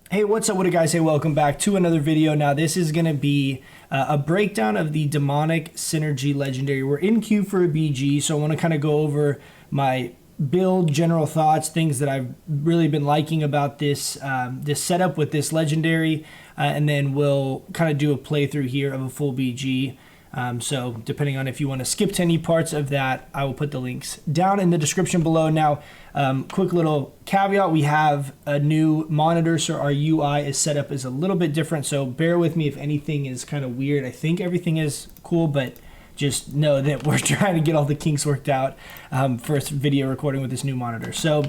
Hey, what's up, what guys? Hey, welcome back to another video. Now, this is going to be a breakdown of the Demonic Synergy Legendary. We're in queue for a BG, so I want to kind of go over my build, general thoughts, things that I've really been liking about this this setup with this Legendary, and then we'll kind of do a playthrough here of a full BG. So depending on if you want to skip to any parts of that, I will put the links down in the description below. Now, quick little caveat, we have a new monitor, so our UI is set up is a little bit different, so bear with me if anything is kind of weird. I think everything is cool, but just know that we're trying to get all the kinks worked out first video recording with this new monitor. So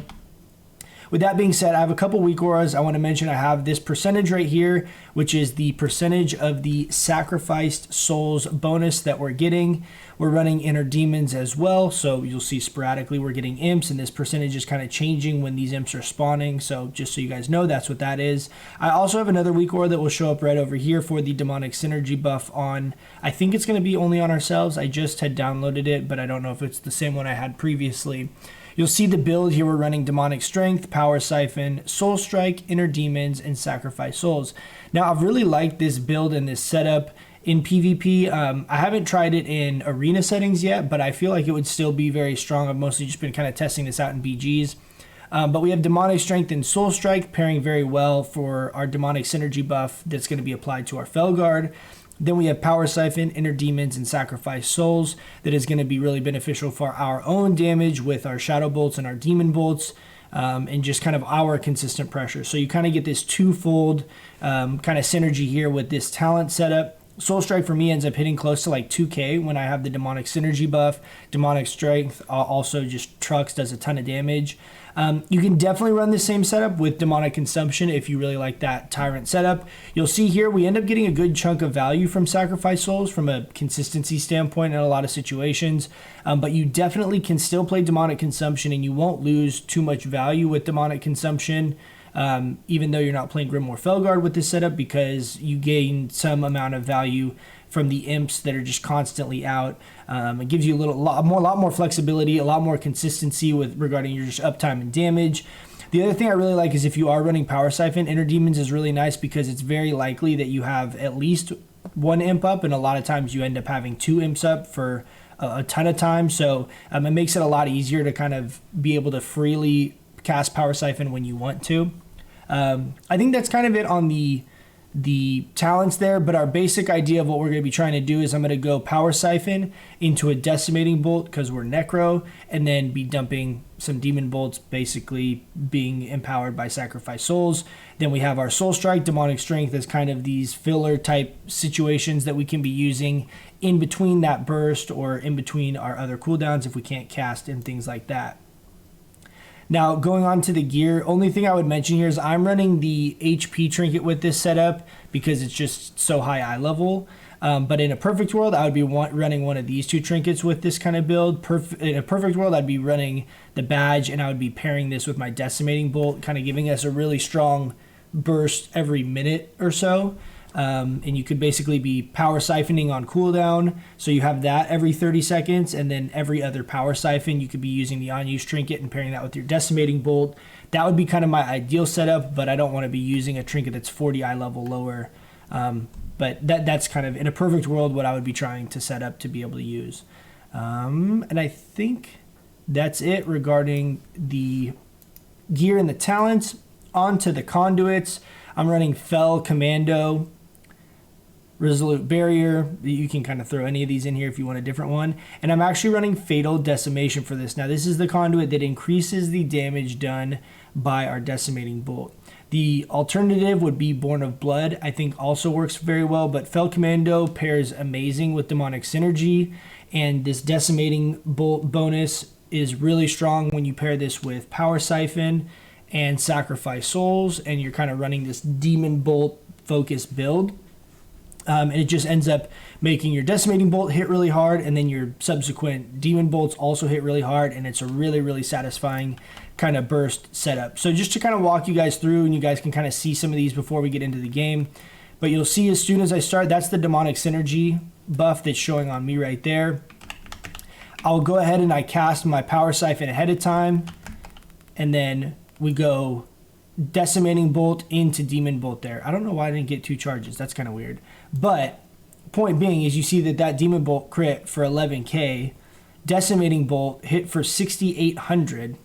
with that being said, I have a couple weak auras. I want to mention I have this percentage right here, which is the percentage of the sacrificed souls bonus that we're getting. We're running inner demons as well, so you'll see sporadically we're getting imps, and this percentage is kind of changing when these imps are spawning, so just so you guys know, that's what that is. I also have another weak aura that will show up right over here for the demonic synergy buff on, I think it's going to be only on ourselves. I just had downloaded it, but I don't know if it's the same one I had previously. You'll see the build here. We're running Demonic Strength, Power Siphon, Soul Strike, Inner Demons, and Sacrifice Souls. Now, I've really liked this build and this setup in PvP. I haven't tried it in arena settings yet, but I feel like it would still be very strong. I've mostly just been kind of testing this out in BGs. But we have Demonic Strength and Soul Strike pairing very well for our Demonic Synergy buff that's going to be applied to our Felguard. Then we have Power Siphon, Inner Demons, and Sacrifice Souls that is going to be really beneficial for our own damage with our Shadow Bolts and our Demon Bolts, and just kind of our consistent pressure. So you kind of get this twofold kind of synergy here with this talent setup. Soul Strike for me ends up hitting close to like 2k when I have the Demonic Synergy buff. Demonic Strength also just trucks, does a ton of damage. You can definitely run the same setup with Demonic Consumption if you really like that Tyrant setup. You'll see here we end up getting a good chunk of value from Sacrifice Souls from a consistency standpoint in a lot of situations, but you definitely can still play Demonic Consumption and you won't lose too much value with Demonic Consumption. Even though you're not playing Grimoire Felguard with this setup, because you gain some amount of value from the imps that are just constantly out. It gives you a lot more flexibility, a lot more consistency with regarding your just uptime and damage. The other thing I really like is if you are running Power Siphon, Inner Demons is really nice because it's very likely that you have at least one imp up, and a lot of times you end up having two imps up for a ton of time. So it makes it a lot easier to kind of be able to freely cast Power Siphon when you want to. I think that's kind of it on the talents there, but our basic idea of what we're going to be trying to do is I'm going to go Power Siphon into a Decimating Bolt because we're Necro, and then be dumping some Demon Bolts, basically being empowered by Sacrifice Souls. Then we have our Soul Strike, Demonic Strength as kind of these filler type situations that we can be using in between that burst or in between our other cooldowns if we can't cast and things like that. Now, going on to the gear, only thing I would mention here is I'm running the HP trinket with this setup because it's just so high eye level. But in a perfect world, I would be running one of these two trinkets with this kind of build. In a perfect world, I'd be running the badge, and I would be pairing this with my Decimating Bolt, kind of giving us a really strong burst every minute or so. And you could basically be Power Siphoning on cooldown, so you have that every 30 seconds, and then every other Power Siphon you could be using the on-use trinket and pairing that with your Decimating Bolt. That would be kind of my ideal setup, but I don't want to be using a trinket that's 40 eye level lower. But that's kind of, in a perfect world, what I would be trying to set up to be able to use. And I think that's it regarding the gear and the talents. On to the conduits. I'm running Fell Commando, Resolute Barrier. You can kind of throw any of these in here if you want a different one. And I'm actually running Fatal Decimation for this. Now, this is the conduit that increases the damage done by our Decimating Bolt. The alternative would be Born of Blood. I think also works very well, but Fell Commando pairs amazing with Demonic Synergy, and this Decimating Bolt bonus is really strong when you pair this with Power Siphon and Sacrifice Souls, and you're kind of running this Demon Bolt focused build. And it just ends up making your Decimating Bolt hit really hard, and then your subsequent Demon Bolts also hit really hard, and it's a really, really satisfying kind of burst setup. So just to kind of walk you guys through, and you guys can kind of see some of these before we get into the game. But you'll see as soon as I start, that's the Demonic Synergy buff that's showing on me right there. I'll go ahead and I cast my Power Siphon ahead of time, and then we go Decimating Bolt into Demon Bolt there. I don't know why I didn't get 2 charges. That's kind of weird. But point being is you see that Demon Bolt crit for 11k, Decimating Bolt hit for 6,800,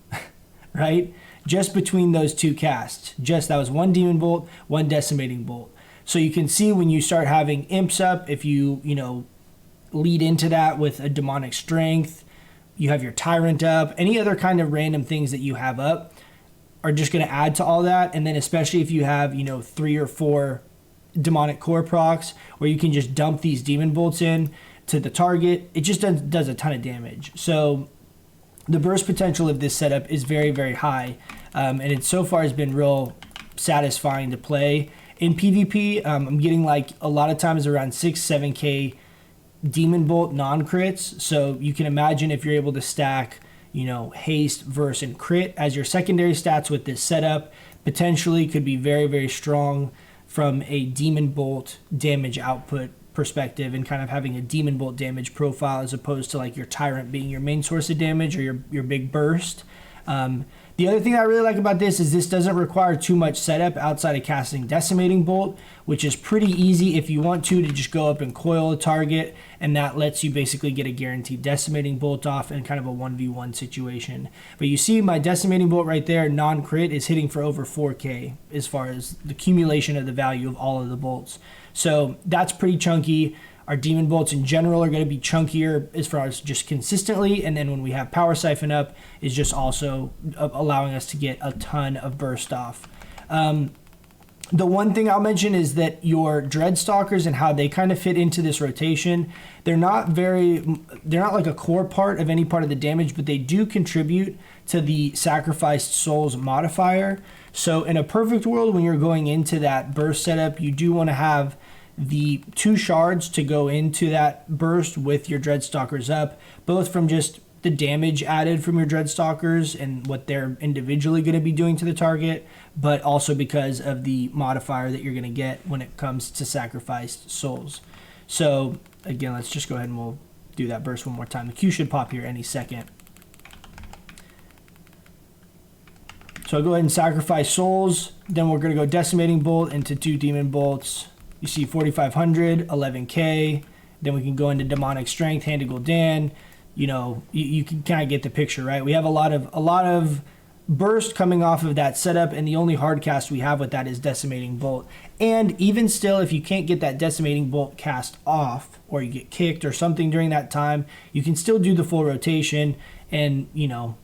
right? Just between those 2 casts. That was 1 Demon Bolt, 1 Decimating Bolt. So you can see when you start having imps up, if you lead into that with a Demonic Strength, you have your Tyrant up, any other kind of random things that you have up are just going to add to all that. And then especially if you have, 3 or 4 Demonic Core procs where you can just dump these Demon Bolts in to the target, it just does a ton of damage. So the burst potential of this setup is very, very high. And it so far has been real satisfying to play. In PvP, I'm getting like a lot of times around 6-7k Demon Bolt non-crits. So you can imagine if you're able to stack, haste, verse, and crit as your secondary stats with this setup, potentially could be very, very strong from a Demon Bolt damage output perspective, and kind of having a Demon Bolt damage profile as opposed to like your Tyrant being your main source of damage or your big burst. The other thing I really like about this is this doesn't require too much setup outside of casting Decimating Bolt, which is pretty easy if you want to just go up and coil a target, and that lets you basically get a guaranteed Decimating Bolt off in kind of a 1v1 situation. But you see my Decimating Bolt right there, non-crit, is hitting for over 4k as far as the accumulation of the value of all of the bolts. So that's pretty chunky. Our Demon Bolts in general are going to be chunkier as far as just consistently, and then when we have Power Siphon up, is just also allowing us to get a ton of burst off. The one thing I'll mention is that your Dreadstalkers and how they kind of fit into this rotation, they're not like a core part of any part of the damage, but they do contribute to the Sacrificed Souls modifier. So in a perfect world, when you're going into that burst setup, you do want to have the 2 shards to go into that burst with your Dreadstalkers up, both from just the damage added from your Dreadstalkers and what they're individually going to be doing to the target, but also because of the modifier that you're going to get when it comes to Sacrificed Souls. So again, let's just go ahead and we'll do that burst one more time. The Q should pop here any second. So I'll go ahead and Sacrifice Souls, then we're going to go Decimating Bolt into 2 Demon Bolts. You see 4,500, 11k. Then we can go into Demonic Strength, Hand to Gul'dan. You can kind of get the picture, right? We have a lot of burst coming off of that setup, and the only hard cast we have with that is Decimating Bolt. And even still, if you can't get that Decimating Bolt cast off, or you get kicked or something during that time, you can still do the full rotation and,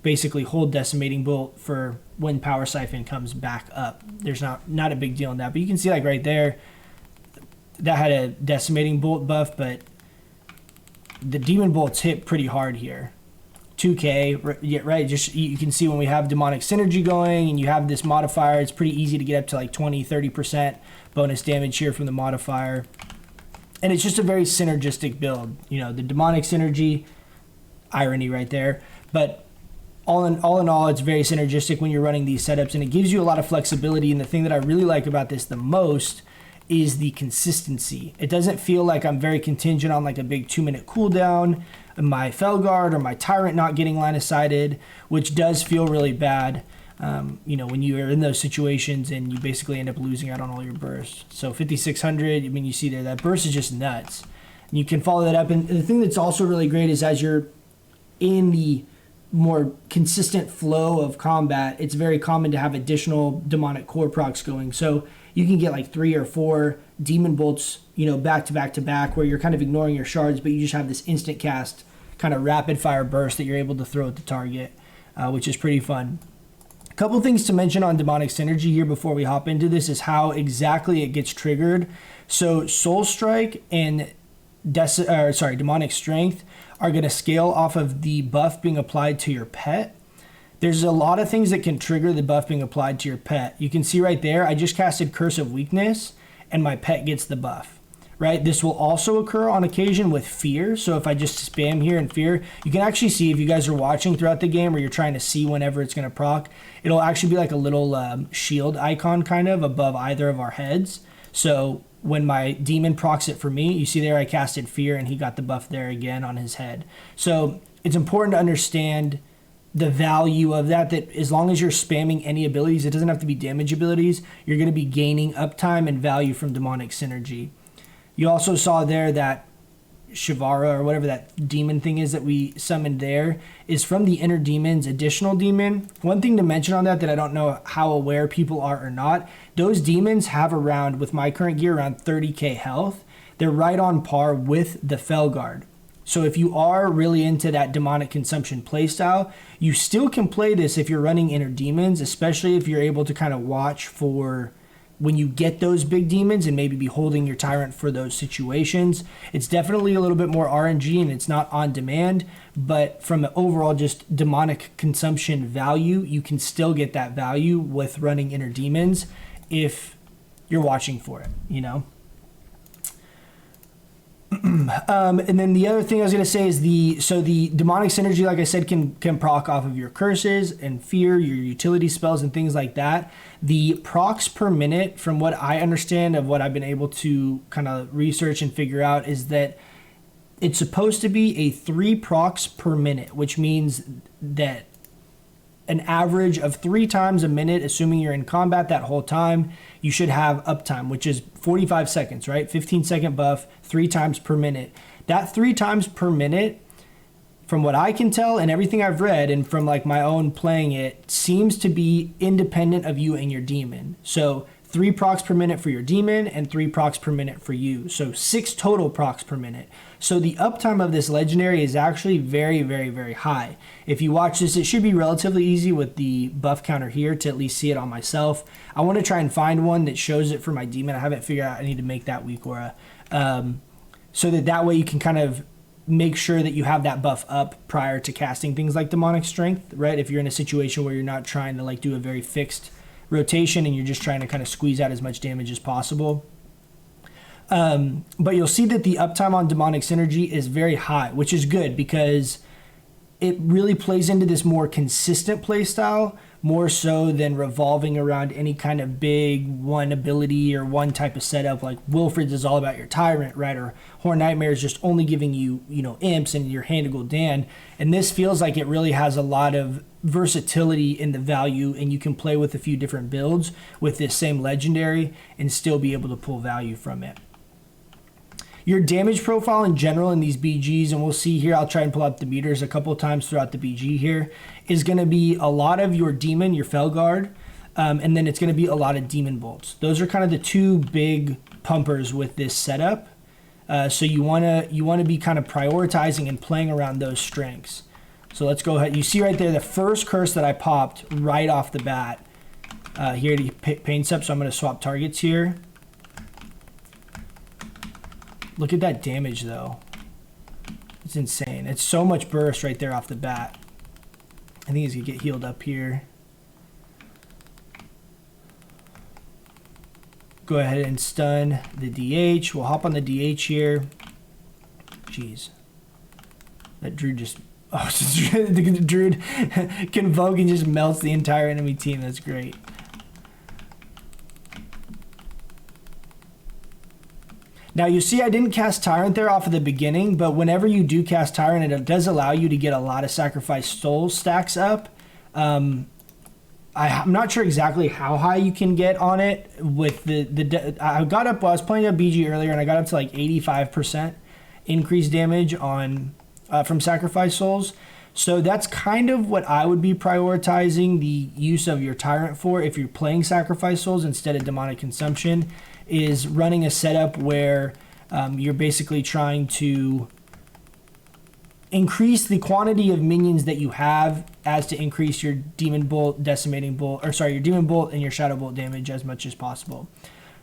basically hold Decimating Bolt for when Power Siphon comes back up. There's not a big deal in that. But you can see like right there, that had a Decimating Bolt buff, but the Demon Bolts hit pretty hard here. 2k, yeah, right? Just you can see when we have Demonic Synergy going and you have this modifier, it's pretty easy to get up to like 20-30% bonus damage here from the modifier. And it's just a very synergistic build. The Demonic Synergy, irony right there. But all in all, it's very synergistic when you're running these setups, and it gives you a lot of flexibility. And the thing that I really like about this the most is the consistency. It doesn't feel like I'm very contingent on like a big 2-minute cooldown, my Felguard or my Tyrant not getting line of sighted, which does feel really bad. When you are in those situations and you basically end up losing out on all your bursts. So 5,600, you see there, that burst is just nuts. And you can follow that up. And the thing that's also really great is as you're in the more consistent flow of combat, it's very common to have additional Demonic Core procs going. So you can get like 3 or 4 Demon Bolts, back to back to back, where you're kind of ignoring your shards, but you just have this instant cast kind of rapid fire burst that you're able to throw at the target, which is pretty fun. A couple things to mention on Demonic Synergy here before we hop into this is how exactly it gets triggered. So Soul Strike and Demonic Strength are going to scale off of the buff being applied to your pet. There's a lot of things that can trigger the buff being applied to your pet. You can see right there, I just casted Curse of Weakness, and my pet gets the buff, right? This will also occur on occasion with Fear. So if I just spam here in Fear, you can actually see if you guys are watching throughout the game or you're trying to see whenever it's going to proc, it'll actually be like a little shield icon kind of above either of our heads. So when my demon procs it for me, you see there I casted Fear and he got the buff there again on his head. So it's important to understand the value of that as long as you're spamming any abilities, it doesn't have to be damage abilities, you're going to be gaining uptime and value from demonic synergy. You also saw there that Shivara, or whatever that demon thing is that we summoned there, is from the Inner Demons additional demon. One thing to mention on that I don't know how aware people are or not, those demons have around, with my current gear, around 30k health. They're right on par with the Felguard. So if you are really into that demonic consumption playstyle, you still can play this if you're running Inner Demons, especially if you're able to kind of watch for when you get those big demons and maybe be holding your Tyrant for those situations. It's definitely a little bit more RNG and it's not on demand, but from an overall just demonic consumption value, you can still get that value with running Inner Demons if you're watching for it, you know? And then the other thing I was going to say is the demonic synergy, like I said, can proc off of your curses and fear, your utility spells and things like that. The procs per minute, from what I understand of what I've been able to kind of research and figure out, is that it's supposed to be a 3 procs per minute, which means that an average of 3 times a minute, assuming you're in combat that whole time, you should have uptime, which is 45 seconds, right? 15-second buff, 3 times per minute. That 3 times per minute, from what I can tell and everything I've read and from like my own playing it, seems to be independent of you and your demon. So 3 procs per minute for your demon and 3 procs per minute for you. So 6 total procs per minute. So the uptime of this legendary is actually very, very, very high. If you watch this, it should be relatively easy with the buff counter here to at least see it on myself. I want to try and find one that shows it for my demon. I haven't figured out I need to make that weak aura. So that way you can kind of make sure that you have that buff up prior to casting things like demonic strength, right? If you're in a situation where you're not trying to like do a very fixed rotation and you're just trying to kind of squeeze out as much damage as possible. But you'll see that the uptime on demonic synergy is very high, which is good because it really plays into this more consistent play style, more so than revolving around any kind of big one ability or one type of setup. Like Wilfred's is all about your Tyrant, right? Or Horn Nightmare is just only giving you, imps and your Hand to Gul'dan. And this feels like it really has a lot of versatility in the value, and you can play with a few different builds with this same legendary and still be able to pull value from it. Your damage profile in general in these BGs, and we'll see here, I'll try and pull up the meters a couple of times throughout the BG here, is going to be a lot of your demon, your Felguard, and then it's going to be a lot of demon bolts. Those are kind of the 2 big pumpers with this setup. So you want to be kind of prioritizing and playing around those strengths. So let's go ahead. You see right there the first curse that I popped right off the bat here to Pain Step. So I'm going to swap targets here. Look at that damage though. It's insane. It's so much burst right there off the bat. I think he's going to get healed up here. Go ahead and stun the DH. We'll hop on the DH here. Jeez. That Druid just... Oh, the Druid Convoke and just melts the entire enemy team. That's great. Now you see I didn't cast Tyrant there off of the beginning, but whenever you do cast Tyrant, it does allow you to get a lot of Sacrifice Soul stacks up. I'm not sure exactly how high you can get on it with I got up, I was playing a BG earlier and I got up to like 85% increased damage on from Sacrifice Souls. So that's kind of what I would be prioritizing the use of your Tyrant for if you're playing Sacrifice Souls instead of Demonic Consumption, is running a setup where you're basically trying to increase the quantity of minions that you have as to increase your Demon Bolt, Decimating Bolt, your Demon Bolt and your Shadow Bolt damage as much as possible.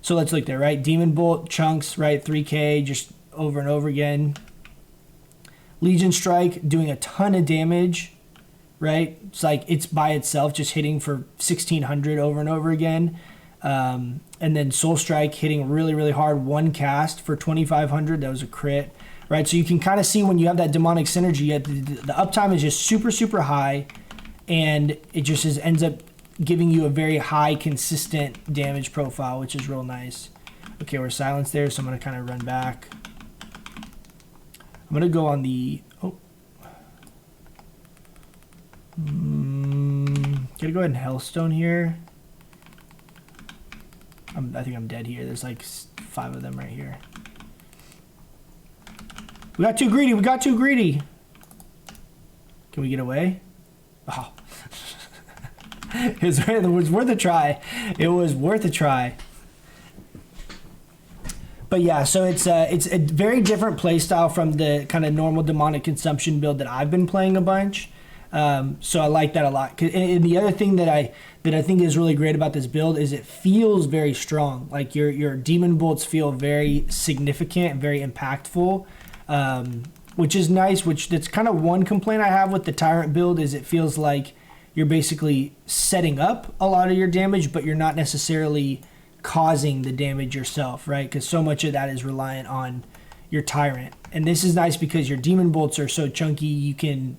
So let's look there, right? Demon Bolt chunks, right? 3k just over and over again. Legion Strike doing a ton of damage, right? It's like it's by itself just hitting for 1600 over and over again. And then Soul Strike hitting really, really hard, 1 cast for 2500. That was a crit, right? So you can kind of see when you have that demonic synergy, the uptime is just super, super high, and it just ends up giving you a very high, consistent damage profile, which is real nice. Okay, we're silenced there, so I'm going to kind of run back. I'm going to go on the... Oh. Gotta go ahead and Hellstone here. I think I'm dead here. There's like 5 of them right here. We got too greedy. We got too greedy. Can we get away? Oh. It was worth a try. It was worth a try. But yeah, so it's a very different playstyle from the kind of normal demonic consumption build that I've been playing a bunch. So I like that a lot. And the other thing that I think is really great about this build is it feels very strong. Like your demon bolts feel very significant, very impactful, which is nice. That's kind of one complaint I have with the Tyrant build is it feels like you're basically setting up a lot of your damage, but you're not necessarily causing the damage yourself, right? Because so much of that is reliant on your Tyrant. And this is nice because your demon bolts are so chunky, you can,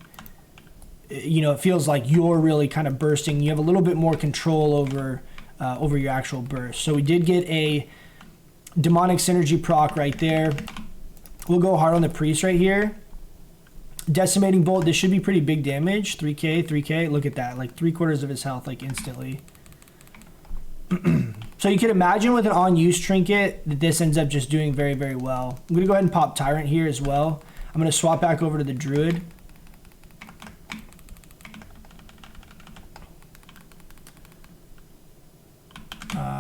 it feels like you're really kind of bursting. You have a little bit more control over your actual burst. So we did get a demonic synergy proc right there. We'll go hard on the priest right here. Decimating bolt, this should be pretty big damage. 3k. Look at that, like 3/4 of his health, like instantly. So you can imagine with an on-use trinket that this ends up just doing very, very well. I'm gonna go ahead and pop Tyrant here as well. I'm gonna swap back over to the Druid.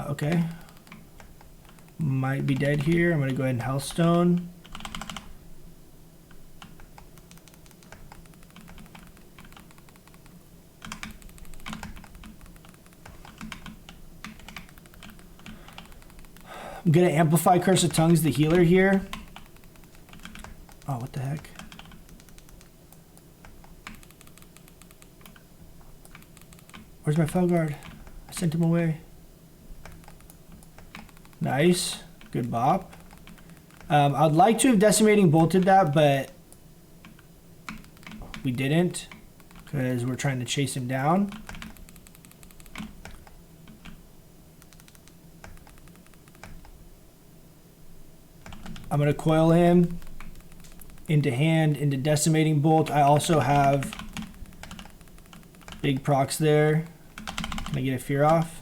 Okay. Might be dead here. I'm gonna go ahead and Hellstone. I'm gonna amplify Curse of Tongues, the healer here. Oh, what the heck? Where's my Felguard? I sent him away. Nice, good bop. I'd like to have Decimating Bolted that, but we didn't because we're trying to chase him down. I'm going to coil him into hand, into Decimating Bolt. I also have big procs there. Can I get a fear off?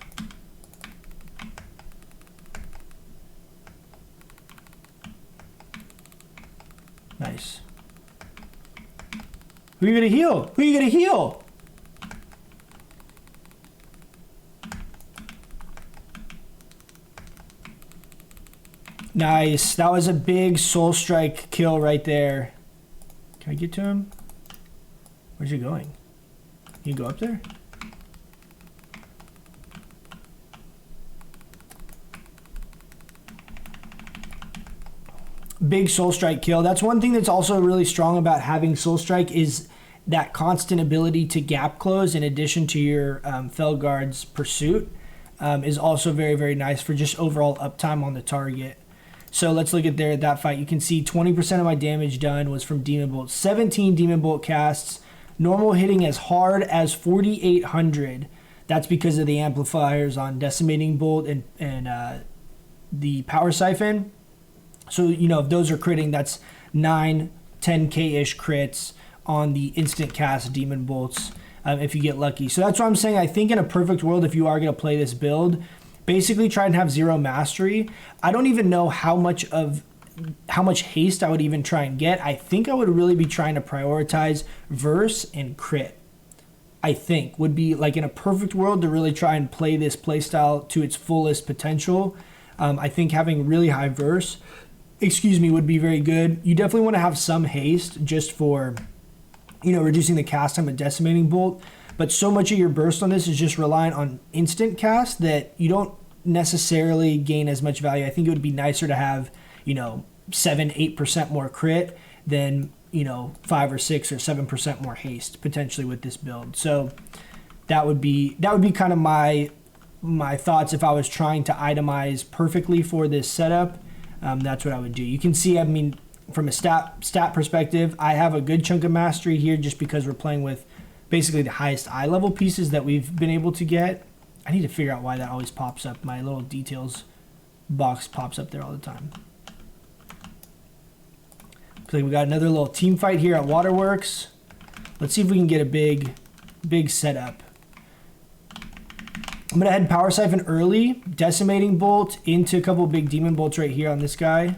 Nice. Who are you going to heal? Who are you going to heal? Nice. That was a big soul strike kill right there. Can I get to him? Where's he going? Can you go up there? Big soul strike kill. That's one thing that's also really strong about having soul strike is that constant ability to gap close in addition to your Felguard's pursuit is also very, very nice for just overall uptime on the target. So let's look at that fight. You can see 20% of my damage done was from Demon Bolt. 17 Demon Bolt casts. Normal hitting as hard as 4,800. That's because of the amplifiers on Decimating Bolt and the Power Siphon. So, if those are critting, that's 9, 10k-ish crits on the instant cast Demon Bolts if you get lucky. So that's what I'm saying. I think in a perfect world, if you are going to play this build, basically try and have 0 mastery. I don't even know how much haste I would even try and get. I think I would really be trying to prioritize verse and crit. I think would be like in a perfect world to really try and play this playstyle to its fullest potential. I think having really high verse, would be very good. You definitely want to have some haste just for, reducing the cast time of Decimating Bolt. But so much of your burst on this is just reliant on instant cast that you don't necessarily gain as much value. I think it would be nicer to have, 7-8% more crit than, 5 or 6 or 7% more haste potentially with this build. So that would be kind of my thoughts if I was trying to itemize perfectly for this setup. That's what I would do. You can see, from a stat perspective, I have a good chunk of mastery here just because we're playing with basically the highest eye level pieces that we've been able to get. I need to figure out why that always pops up. My little details box pops up there all the time. Looks like we got another little team fight here at Waterworks. Let's see if we can get a big big setup. I'm going to head Power Siphon early, Decimating Bolt into a couple big Demon Bolts right here on this guy.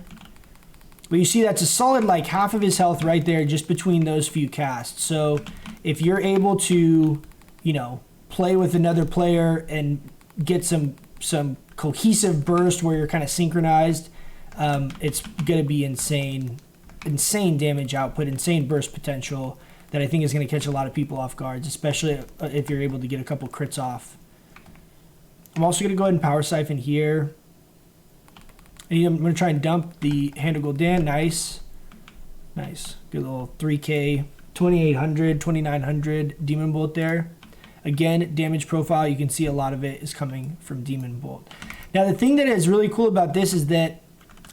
But you see that's a solid like half of his health right there just between those few casts. So if you're able to, you know, play with another player and get some cohesive burst where you're kind of synchronized, it's going to be insane damage output, insane burst potential that I think is going to catch a lot of people off guards, especially if you're able to get a couple crits off. I'm also going to go ahead and Power Siphon here. And I'm going to try and dump the Hand of Gul'dan. Nice. Nice. Good little 3K, 2800, 2900 Demon Bolt there. Again, damage profile, you can see a lot of it is coming from Demon Bolt. Now, the thing that is really cool about this is that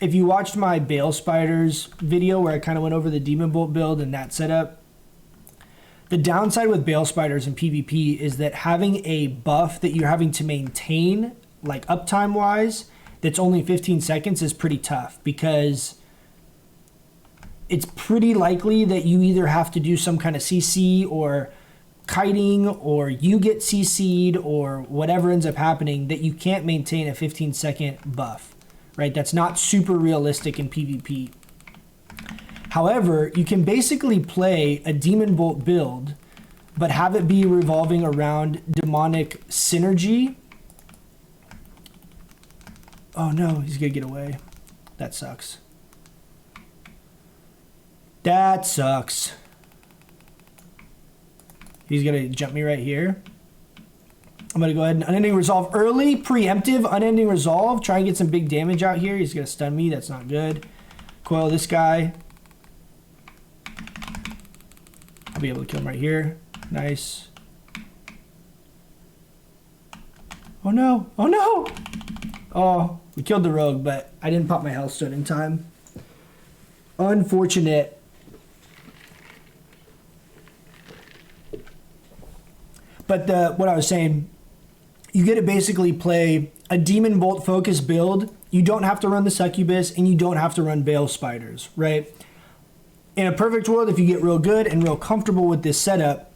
if you watched my Bale Spiders video where I kind of went over the Demon Bolt build and that setup, the downside with Bale Spiders in PvP is that having a buff that you're having to maintain, like uptime wise, that's only 15 seconds is pretty tough, because it's pretty likely that you either have to do some kind of CC or kiting, or you get CC'd, or whatever ends up happening, that you can't maintain a 15-second buff, right? That's not super realistic in PvP. However, you can basically play a Demon Bolt build, but have it be revolving around demonic synergy. Oh no, he's gonna get away. That sucks. That sucks. He's gonna jump me right here. I'm gonna go ahead and Unending Resolve early, preemptive Unending Resolve. Try and get some big damage out here. He's gonna stun me, that's not good. Coil this guy. I'll be able to kill him right here. Nice. Oh no, oh no! Oh, we killed the rogue, but I didn't pop my health stone in time. Unfortunate. But what I was saying, you get to basically play a Demon Bolt focus build. You don't have to run the Succubus, and you don't have to run Bale Spiders, right? In a perfect world, if you get real good and real comfortable with this setup,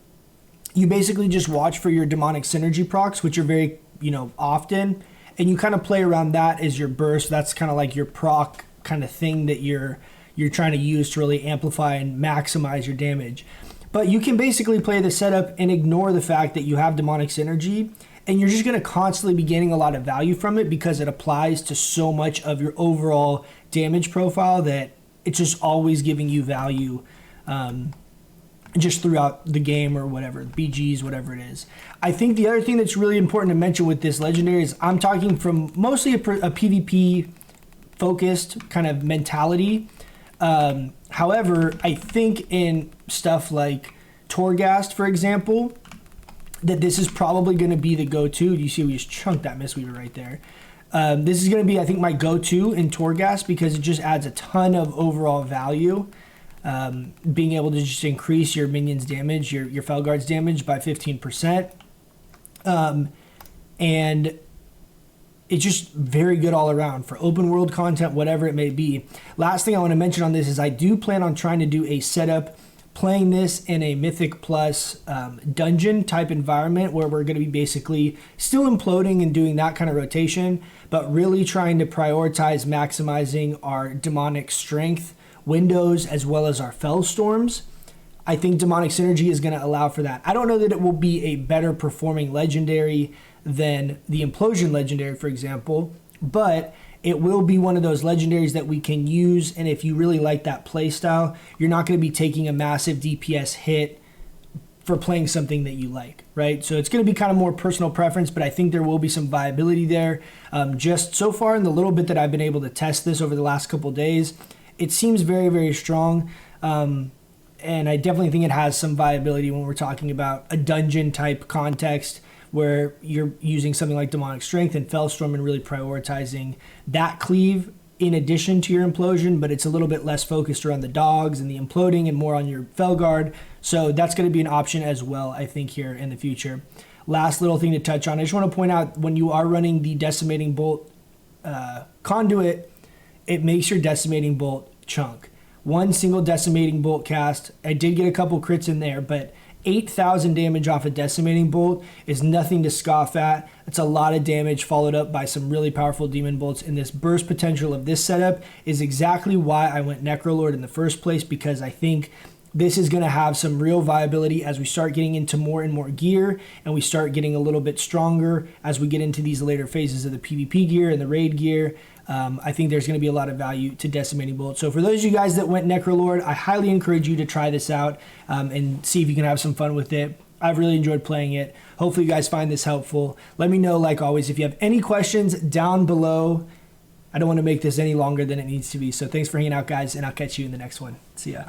you basically just watch for your demonic synergy procs, which are very, often, and you kind of play around that as your burst. That's kind of like your proc kind of thing that you're trying to use to really amplify and maximize your damage. But you can basically play the setup and ignore the fact that you have demonic synergy, and you're just going to constantly be gaining a lot of value from it because it applies to so much of your overall damage profile that it's just always giving you value just throughout the game or whatever, BGs, whatever it is. I think the other thing that's really important to mention with this legendary is I'm talking from mostly a PvP focused kind of mentality. However, I think in stuff like Torghast, for example, that this is probably going to be the go-to. You see we just chunked that Mistweaver right there. This is going to be, I think, my go-to in Torghast because it just adds a ton of overall value. Being able to just increase your minions' damage, your Felguard's damage by 15%. And it's just very good all around for open world content, whatever it may be. Last thing I want to mention on this is I do plan on trying to do a setup playing this in a Mythic Plus dungeon type environment where we're going to be basically still imploding and doing that kind of rotation, but really trying to prioritize maximizing our demonic strength windows as well as our Fel Storms. I think demonic synergy is going to allow for that. I don't know that it will be a better performing legendary than the Implosion legendary, for example, but it will be one of those legendaries that we can use, and if you really like that playstyle, you're not going to be taking a massive DPS hit for playing something that you like, right? So it's going to be kind of more personal preference, but I think there will be some viability there. Just so far in the little bit that I've been able to test this over the last couple days, it seems very, very strong, and I definitely think it has some viability when we're talking about a dungeon type context where you're using something like Demonic Strength and Fellstorm and really prioritizing that cleave in addition to your Implosion, but it's a little bit less focused around the dogs and the imploding and more on your Felguard. So that's going to be an option as well, I think, here in the future. Last little thing to touch on, I just want to point out when you are running the Decimating Bolt Conduit, it makes your Decimating Bolt chunk. One single Decimating Bolt cast, I did get a couple crits in there, but 8,000 damage off a Decimating Bolt is nothing to scoff at. It's a lot of damage followed up by some really powerful Demon Bolts, and this burst potential of this setup is exactly why I went Necrolord in the first place, because I think this is going to have some real viability as we start getting into more and more gear, and we start getting a little bit stronger as we get into these later phases of the PvP gear and the raid gear. I think there's going to be a lot of value to Decimating Bolt. So for those of you guys that went Necrolord, I highly encourage you to try this out and see if you can have some fun with it. I've really enjoyed playing it. Hopefully you guys find this helpful. Let me know, like always, if you have any questions down below. I don't want to make this any longer than it needs to be. So thanks for hanging out, guys, and I'll catch you in the next one. See ya.